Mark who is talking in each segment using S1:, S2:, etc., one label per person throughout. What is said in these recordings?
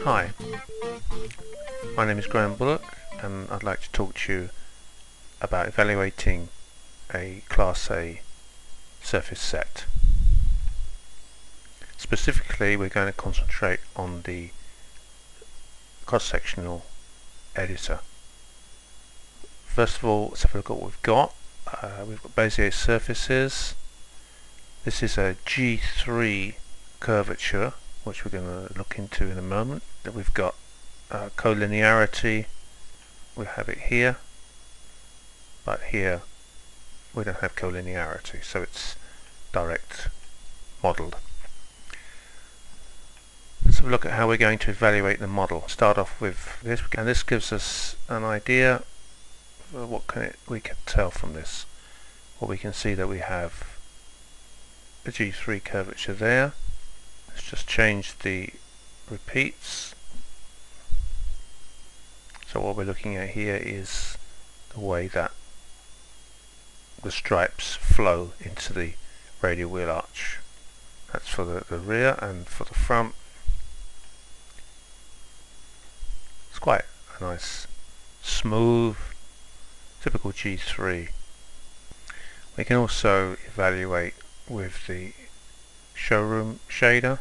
S1: Hi, my name is Graham Bullock and I'd like to talk to you about evaluating a Class A surface set. Specifically, we're going to concentrate on the cross-sectional editor. First of all, let's have a look at what we've got. We've got Bezier surfaces. This is a G3 curvature, which we're going to look into in a moment. That we've got collinearity. We have it here, but here we don't have collinearity, so it's direct modelled. Let's have a look at how we're going to evaluate the model. Start off with this, and this gives us an idea of what we can tell from this. Well, we can see that we have a G3 curvature there. Let's just change the repeats. So what we're looking at here is the way that the stripes flow into the radial wheel arch. That's for the rear, and for the front it's quite a nice smooth typical G3. We can also evaluate with the Showroom shader,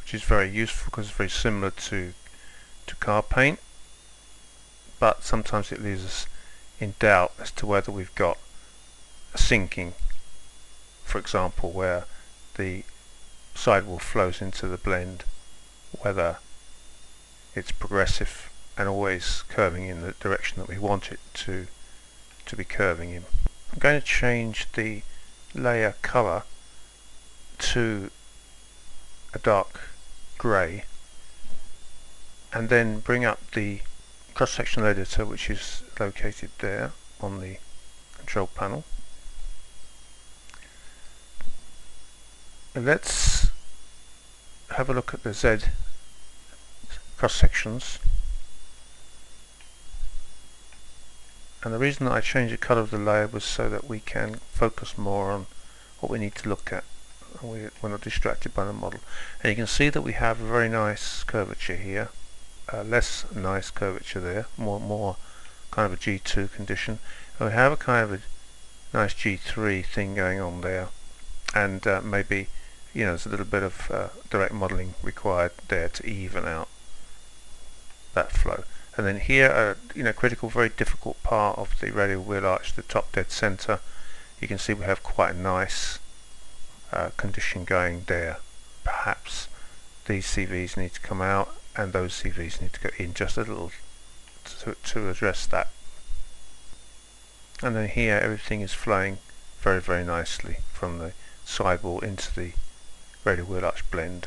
S1: which is very useful because it's very similar to car paint, but sometimes it leaves us in doubt as to whether we've got a sinking, for example, where the sidewall flows into the blend, whether it's progressive and always curving in the direction that we want it to be curving in. I'm going to change the layer color to a dark grey and then bring up the cross-sectional editor, which is located there on the control panel. And let's have a look at the Z cross-sections. And the reason that I changed the colour of the layer was so that we can focus more on what we need to look at. We're not distracted by the model. And you can see that we have a very nice curvature here, less nice curvature there, more kind of a G2 condition. And we have a kind of a nice G3 thing going on there, and maybe there's a little bit of direct modelling required there to even out that flow. And then here, critical, very difficult part of the radial wheel arch, the top dead center. You can see we have quite a nice condition going there. Perhaps these CVs need to come out and those CVs need to go in just a little to address that. And then here everything is flowing very, very nicely from the sidewall into the radial wheel arch blend.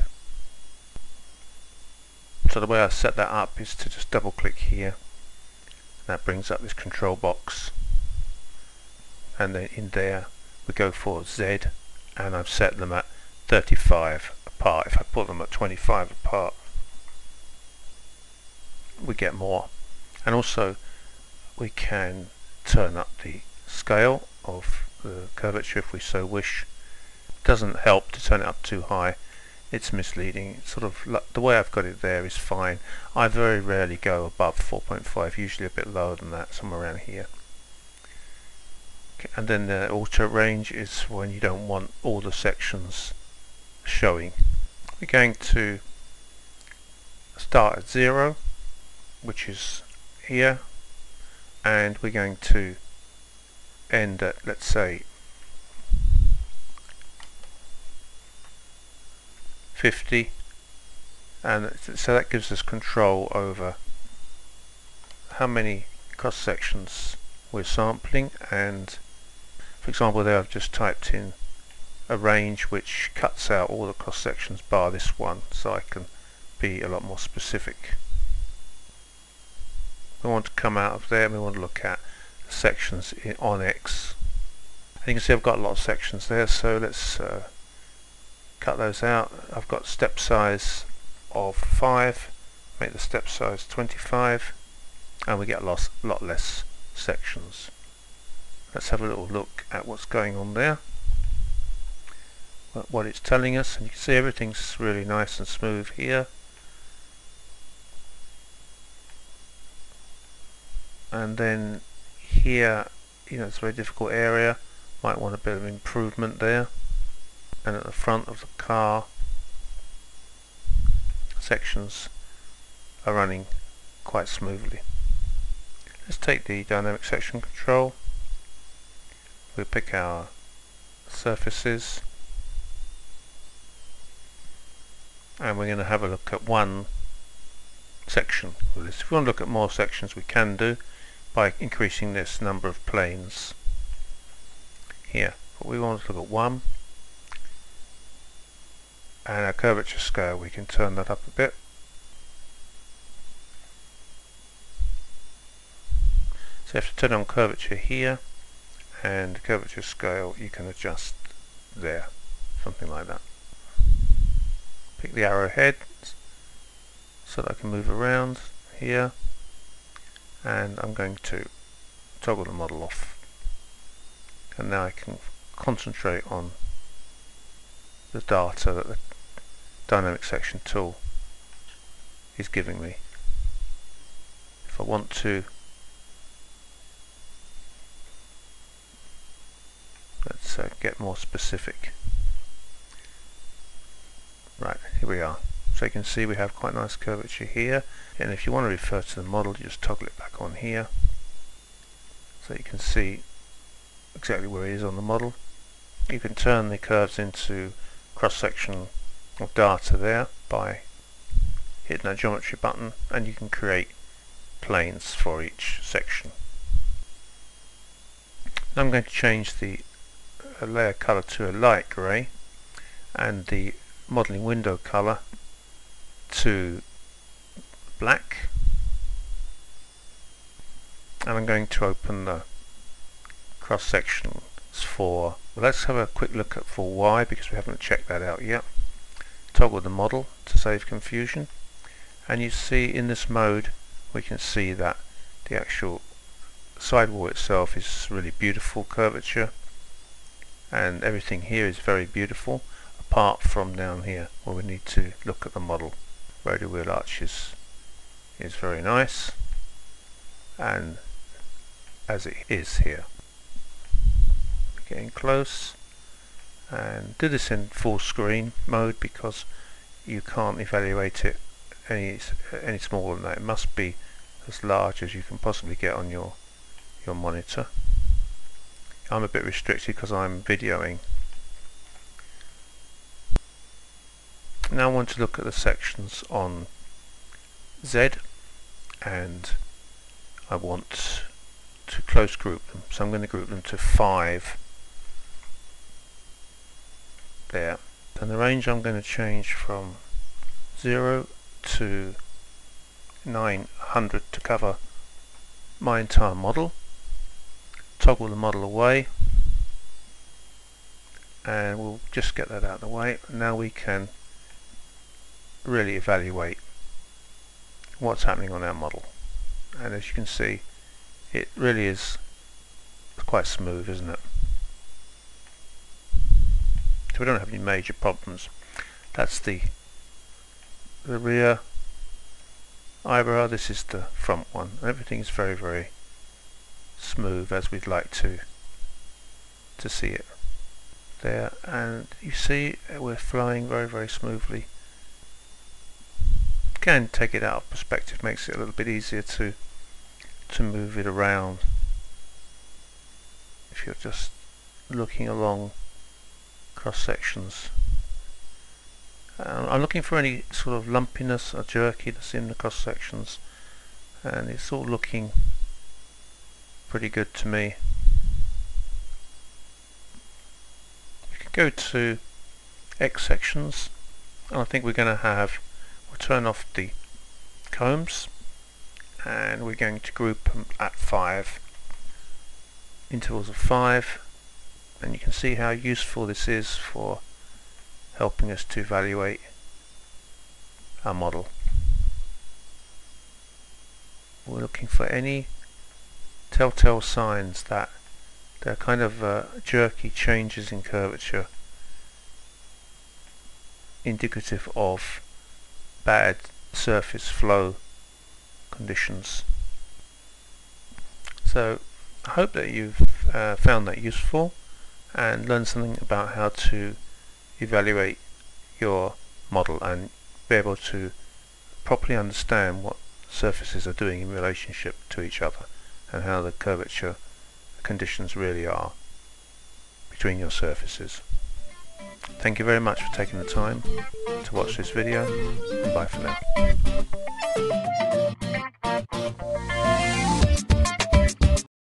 S1: So the way I set that up is to just double click here. That brings up this control box, and then in there we go for Z, and I've set them at 35 apart. If I put them at 25 apart, we get more. And also we can turn up the scale of the curvature if we so wish. It doesn't help to turn it up too high. It's misleading. It's sort of the way I've got it there is fine. I very rarely go above 4.5, usually a bit lower than that, somewhere around here. Okay, and then the auto range is when you don't want all the sections showing. We're going to start at 0, which is here, and we're going to end at, let's say, 50, and so that gives us control over how many cross sections we're sampling. And for example, there I've just typed in a range which cuts out all the cross sections bar this one, so I can be a lot more specific. We want to come out of there and we want to look at the sections on X. And you can see I've got a lot of sections there, so let's cut those out. I've got step size of 5, make the step size 25, and we get a lot less sections. Let's have a little look at what's going on there, what it's telling us, and you can see everything's really nice and smooth here. And then here, it's a very difficult area, might want a bit of improvement there. And at the front of the car, sections are running quite smoothly. Let's take the dynamic section control. We'll pick our surfaces, and we're going to have a look at one section with this. If we want to look at more sections, we can do by increasing this number of planes here. But we want to look at one, and our curvature scale, we can turn that up a bit. So you have to turn on curvature here, and curvature scale you can adjust there, something like that. Pick the arrowhead so that I can move around here, and I'm going to toggle the model off, and now I can concentrate on the data that the dynamic section tool is giving me. If I want to, let's get more specific. Right, here we are. So you can see we have quite nice curvature here, and if you want to refer to the model, you just toggle it back on here so you can see exactly where it is on the model. You can turn the curves into cross-section of data there by hitting that geometry button, and you can create planes for each section. Now I'm going to change the layer color to a light grey, and the modeling window color to black, and I'm going to open the cross sections for, well, let's have a quick look at for Y, because we haven't checked that out yet. Toggle the model to save confusion, and you see in this mode we can see that the actual sidewall itself is really beautiful curvature, and everything here is very beautiful, apart from down here where we need to look at the model. Radial wheel arches is very nice, and as it is here. Getting close, and do this in full screen mode because you can't evaluate it any smaller than that. It must be as large as you can possibly get on your monitor. I'm a bit restricted because I'm videoing. Now I want to look at the sections on Z, and I want to close group them, so I'm going to group them to 5 there, and the range I'm going to change from 0 to 900 to cover my entire model. Toggle the model away, and we'll just get that out of the way. Now we can really evaluate what's happening on our model, and as you can see, it really is quite smooth, isn't it? So we don't have any major problems. That's the rear eyebrow, this is the front one. Everything is very, very smooth as we'd like to see it there, and you see we're flying very, very smoothly. Can take it out of perspective, makes it a little bit easier to move it around if you're just looking along cross sections. I'm looking for any sort of lumpiness or jerkiness in the cross sections, and it's all looking pretty good to me. You can go to X sections, and I think we're going to have, we'll turn off the combs, and we're going to group them at 5 intervals of 5, and you can see how useful this is for helping us to evaluate our model. We're looking for any telltale signs that they're kind of jerky changes in curvature indicative of bad surface flow conditions. So I hope that you've found that useful and learned something about how to evaluate your model and be able to properly understand what surfaces are doing in relationship to each other and how the curvature conditions really are between your surfaces. Thank you very much for taking the time to watch this video, and bye for now.